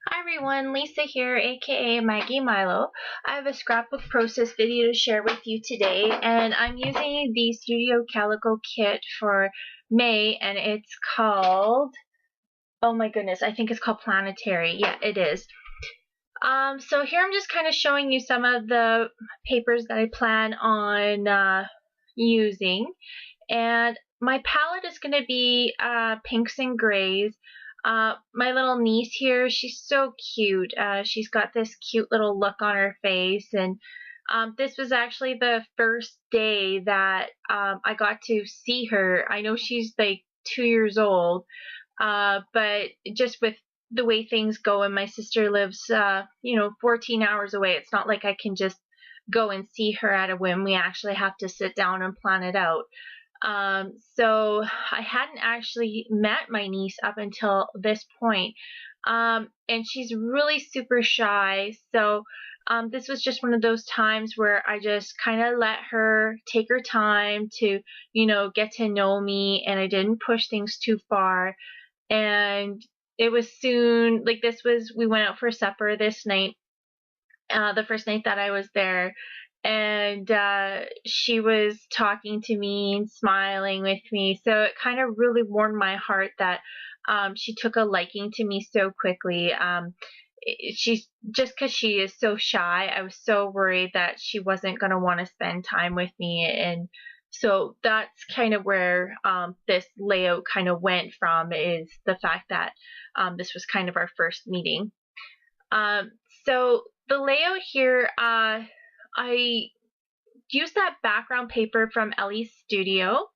Hi everyone, Lisa here, aka Maggie Milo. I have a scrapbook process video to share with you today, and I'm using the Studio Calico kit for May, and it's called, oh my goodness, I think it's called Planetary. Yeah, it is. So here I'm just kind of showing you some of the papers that I plan on using. And my palette is going to be pinks and grays. My little niece here, she's so cute. She's got this cute little look on her face, and this was actually the first day that I got to see her. I know she's like 2 years old, but just with the way things go, and my sister lives 14 hours away, it's not like I can just go and see her at a whim. We actually have to sit down and plan it out. So I hadn't actually met my niece up until this point. And she's really super shy. So this was just one of those times where I just kind of let her take her time to, get to know me, and I didn't push things too far. And it was soon, like we went out for supper this night, the first night that I was there, and she was talking to me and smiling with me. So it kind of really warmed my heart that she took a liking to me so quickly. She's just because she is so shy, I was so worried that she wasn't going to want to spend time with me. And so that's kind of where this layout kind of went from, is the fact that this was kind of our first meeting. Um, so the layout here, I used that background paper from Ellie's Studio,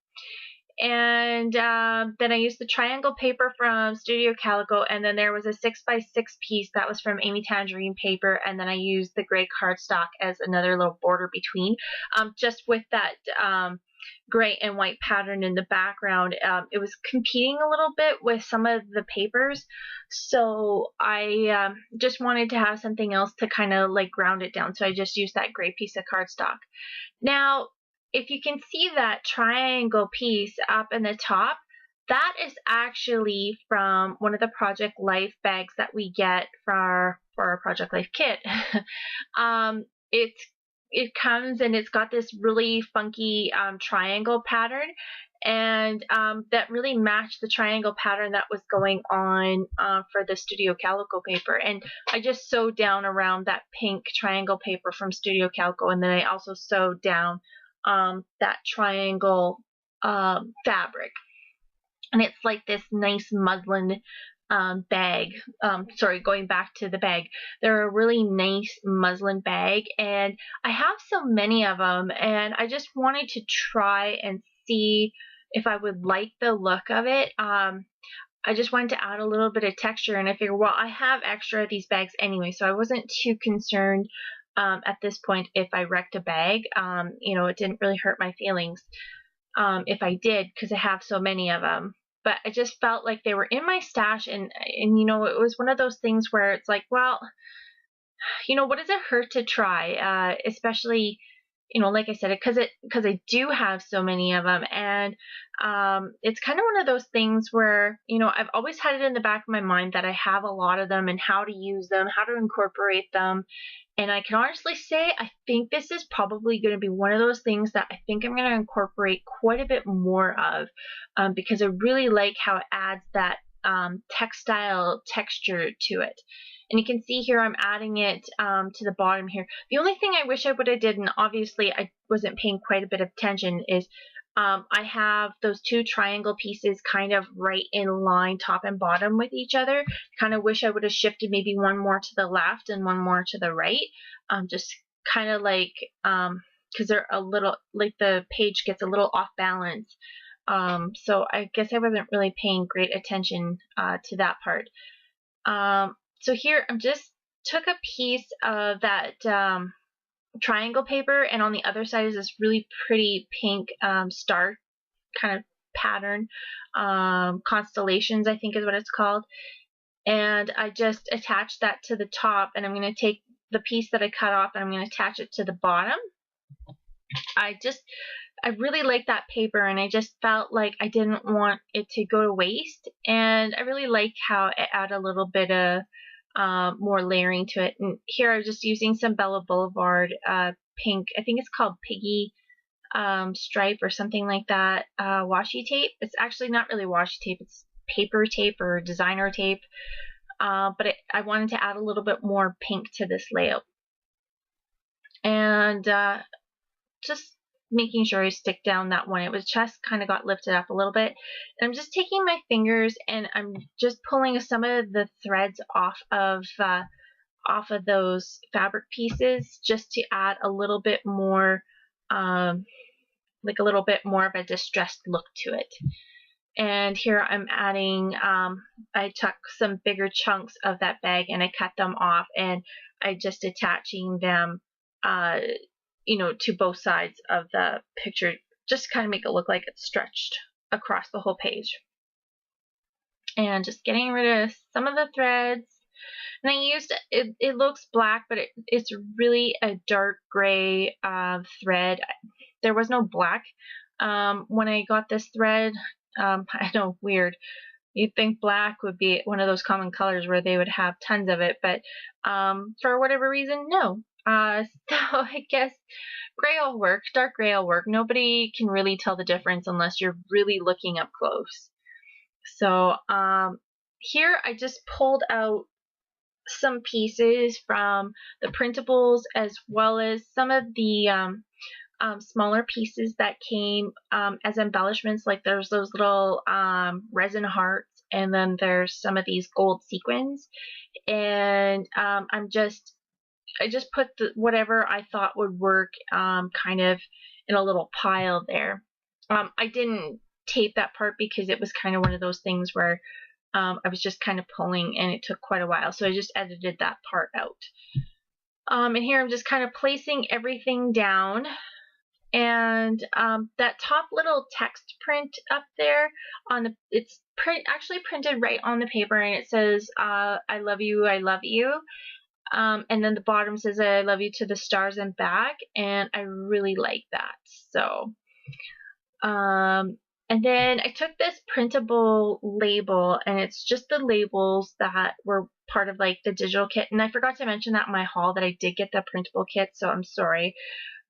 and then I used the triangle paper from Studio Calico, and then there was a 6x6 piece that was from Amy Tangerine paper, and then I used the gray cardstock as another little border between, just with that gray and white pattern in the background. It was competing a little bit with some of the papers, so I just wanted to have something else to kind of like ground it down, so I just used that gray piece of cardstock. Now, if you can see that triangle piece up in the top, that is actually from one of the Project Life bags that we get for our Project Life kit. It comes and it's got this really funky triangle pattern, and that really matched the triangle pattern that was going on for the Studio Calico paper. And I just sewed down around that pink triangle paper from Studio Calico, and then I also sewed down that triangle fabric. And it's like this nice muslin bag. Sorry, going back to the bag, they're a really nice muslin bag, and I have so many of them, and I just wanted to try and see if I would like the look of it. I just wanted to add a little bit of texture, and I figured, well, I have extra of these bags anyway, so I wasn't too concerned at this point if I wrecked a bag. It didn't really hurt my feelings if I did, because I have so many of them. But I just felt like they were in my stash, and it was one of those things where it's like, well, what does it hurt to try? Especially, like I said, because I do have so many of them, and it's kind of one of those things where I've always had it in the back of my mind that I have a lot of them and how to use them, how to incorporate them. And I can honestly say I think this is probably going to be one of those things that I think I'm going to incorporate quite a bit more of, because I really like how it adds that textile texture to it. And you can see here I'm adding it to the bottom here. The only thing I wish I would have did, and obviously I wasn't paying quite a bit of attention, is I have those two triangle pieces kind of right in line, top and bottom, with each other. Kind of wish I would have shifted maybe one more to the left and one more to the right. Just kind of like, because they're a little, like the page gets a little off balance. So I guess I wasn't really paying great attention to that part. So here I'm just took a piece of that triangle paper, and on the other side is this really pretty pink star kind of pattern, constellations I think is what it's called, and I just attached that to the top, and I'm going to take the piece that I cut off and I'm going to attach it to the bottom. I really like that paper, and I just felt like I didn't want it to go to waste, and I really like how it added a little bit of more layering to it. And here I'm just using some Bella Boulevard pink, I think it's called Piggy stripe or something like that, washi tape. It's actually not really washi tape, it's paper tape or designer tape, but I wanted to add a little bit more pink to this layout. And just making sure I stick down that one. It was just kind of got lifted up a little bit. And I'm just taking my fingers and I'm just pulling some of the threads off of those fabric pieces, just to add a little bit more, like a little bit more of a distressed look to it. And here I'm adding, I took some bigger chunks of that bag and I cut them off, and I just attaching them, you know, to both sides of the picture, just kind of make it look like it's stretched across the whole page. And just getting rid of some of the threads. And I used, it looks black, but it's really a dark gray thread. There was no black when I got this thread. I know, weird. You'd think black would be one of those common colors where they would have tons of it, but for whatever reason, no. So I guess gray will work, dark gray will work. Nobody can really tell the difference unless you're really looking up close. So here I just pulled out some pieces from the printables, as well as some of the smaller pieces that came as embellishments. Like there's those little resin hearts, and then there's some of these gold sequins. And I just put whatever I thought would work kind of in a little pile there. I didn't tape that part because it was kind of one of those things where I was just kind of pulling and it took quite a while, so I just edited that part out. And here I'm just kind of placing everything down, and that top little text print up there on the, it's actually printed right on the paper, and it says I love you, I love you. And then the bottom says I love you to the stars and back, and I really like that. So and then I took this printable label, and it's just the labels that were part of like the digital kit. And I forgot to mention that in my haul that I did get the printable kit, so I'm sorry.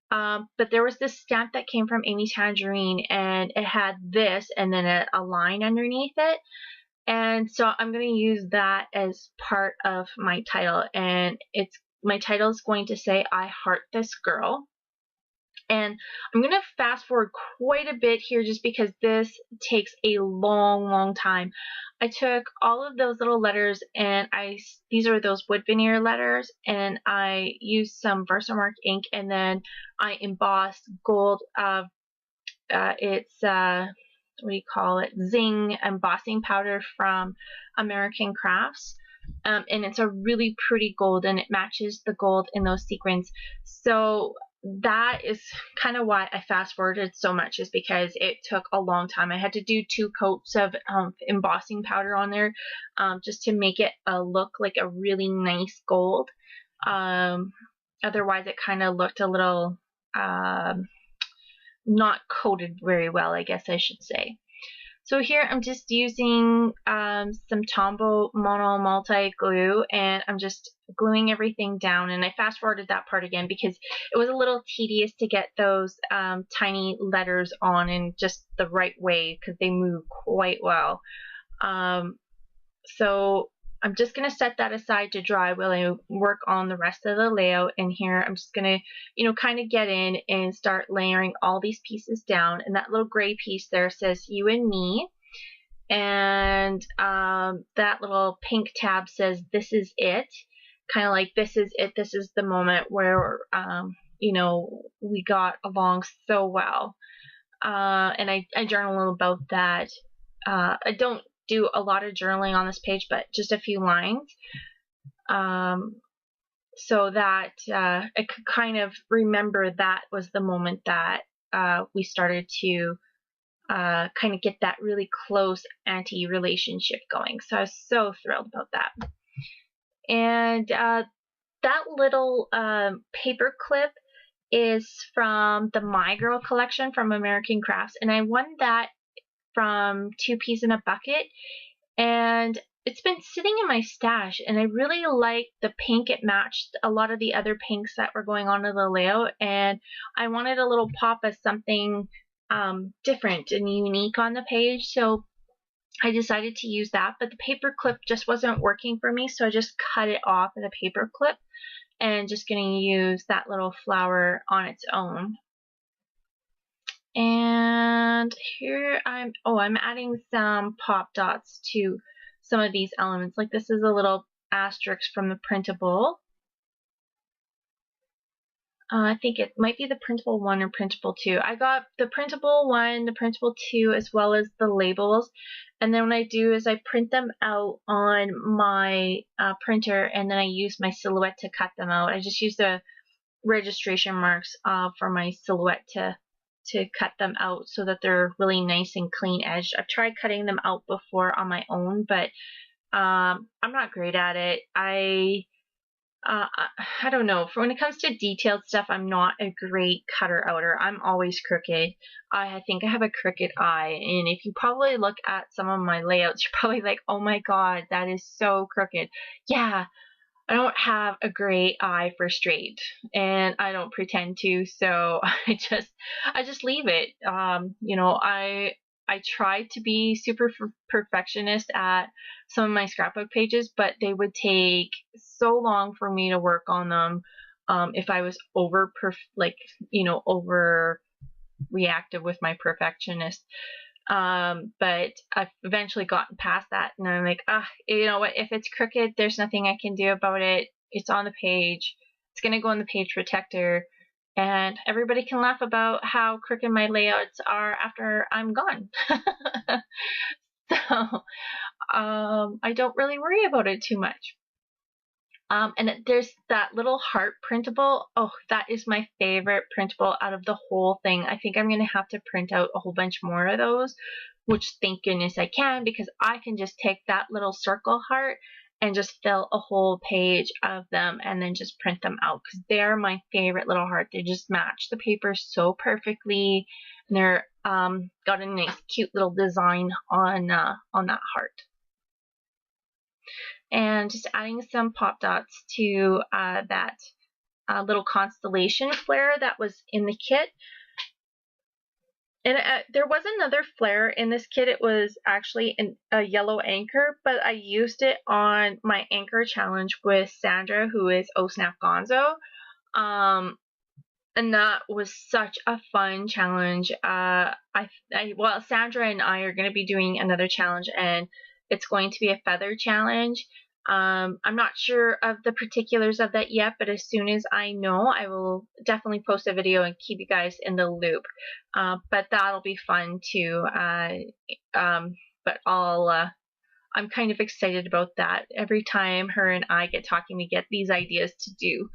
But there was this stamp that came from Amy Tangerine, and it had this and then a line underneath it. And so I'm going to use that as part of my title, and my title is going to say I heart this girl. And I'm going to fast forward quite a bit here just because this takes a long time. I took all of those little letters, and these are those wood veneer letters, and I used some Versamark ink, and then I embossed gold. It's what do you call it? Zing embossing powder from American Crafts. And it's a really pretty gold, and it matches the gold in those sequins. So that is kind of why I fast forwarded so much, is because it took a long time. I had to do 2 coats of embossing powder on there just to make it look like a really nice gold. Otherwise it kind of looked a little not coated very well, I guess I should say. So here I'm just using some Tombow Mono Multi Glue, and I'm just gluing everything down. And I fast forwarded that part again because it was a little tedious to get those tiny letters on in just the right way because they move quite well. So I'm just going to set that aside to dry while I work on the rest of the layout. And here I'm just going to, you know, kind of get in and start layering all these pieces down. And that little gray piece there says you and me. And that little pink tab says this is it. Kind of like this is it. This is the moment where, you know, we got along so well. And I journal about that. I don't do a lot of journaling on this page, but just a few lines, so that I could kind of remember that was the moment that we started to kind of get that really close auntie relationship going. So I was so thrilled about that. And that little paper clip is from the My Girl collection from American Crafts, and I won that from 2 Peas in a Bucket. And it's been sitting in my stash, and I really like the pink. It matched a lot of the other pinks that were going on in the layout, and I wanted a little pop of something different and unique on the page, so I decided to use that, but the paper clip just wasn't working for me, so I just cut it off with a paper clip and just going to use that little flower on its own. And here I'm adding some pop dots to some of these elements. Like this is a little asterisk from the printable. I think it might be the printable 1 or printable 2. I got the printable 1, the printable 2, as well as the labels. And then what I do is I print them out on my printer, and then I use my Silhouette to cut them out. I just use the registration marks for my Silhouette to cut them out so that they're really nice and clean edged. I've tried cutting them out before on my own, but I'm not great at it. I don't know. For when it comes to detailed stuff, I'm not a great cutter outer. I'm always crooked. I think I have a crooked eye, and if you probably look at some of my layouts, you're probably like, oh my god, that is so crooked. Yeah, I don't have a great eye for straight, and I don't pretend to, so I just leave it. You know, I tried to be super perfectionist at some of my scrapbook pages, but they would take so long for me to work on them if I was over reactive with my perfectionist. But I've eventually gotten past that, and I'm like, you know what, if it's crooked, there's nothing I can do about it. It's on the page. It's going to go on the page protector, and everybody can laugh about how crooked my layouts are after I'm gone. So I don't really worry about it too much. And there's that little heart printable. Oh, that is my favorite printable out of the whole thing. I think I'm going to have to print out a whole bunch more of those, which thank goodness I can, because I can just take that little circle heart and just fill a whole page of them and then just print them out, because they're my favorite little heart. They just match the paper so perfectly, and they're got a nice cute little design on that heart. And just adding some pop dots to that little constellation flare that was in the kit. And there was another flare in this kit. It was actually a yellow anchor, but I used it on my anchor challenge with Sandra, who is Oh Snap Gonzo. And that was such a fun challenge. Well, Sandra and I are going to be doing another challenge, and it's going to be a feather challenge. I'm not sure of the particulars of that yet, but as soon as I know, I will definitely post a video and keep you guys in the loop. But that'll be fun too. But I'm kind of excited about that. Every time her and I get talking, we get these ideas to do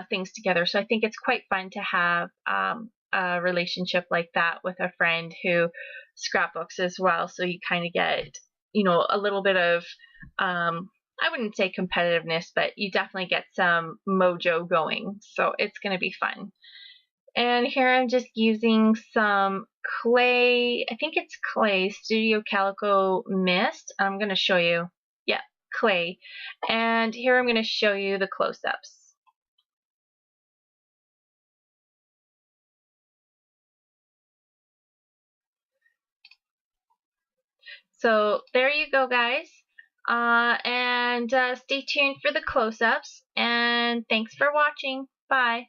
things together. So I think it's quite fun to have a relationship like that with a friend who scrapbooks as well. So you kind of get, you know, a little bit of I wouldn't say competitiveness, but you definitely get some mojo going. So it's going to be fun. And here I'm just using some clay, I think it's clay, Studio Calico Mist. I'm going to show you, yeah, clay. And here I'm going to show you the close-ups. So there you go, guys. And stay tuned for the close-ups, and thanks for watching. Bye.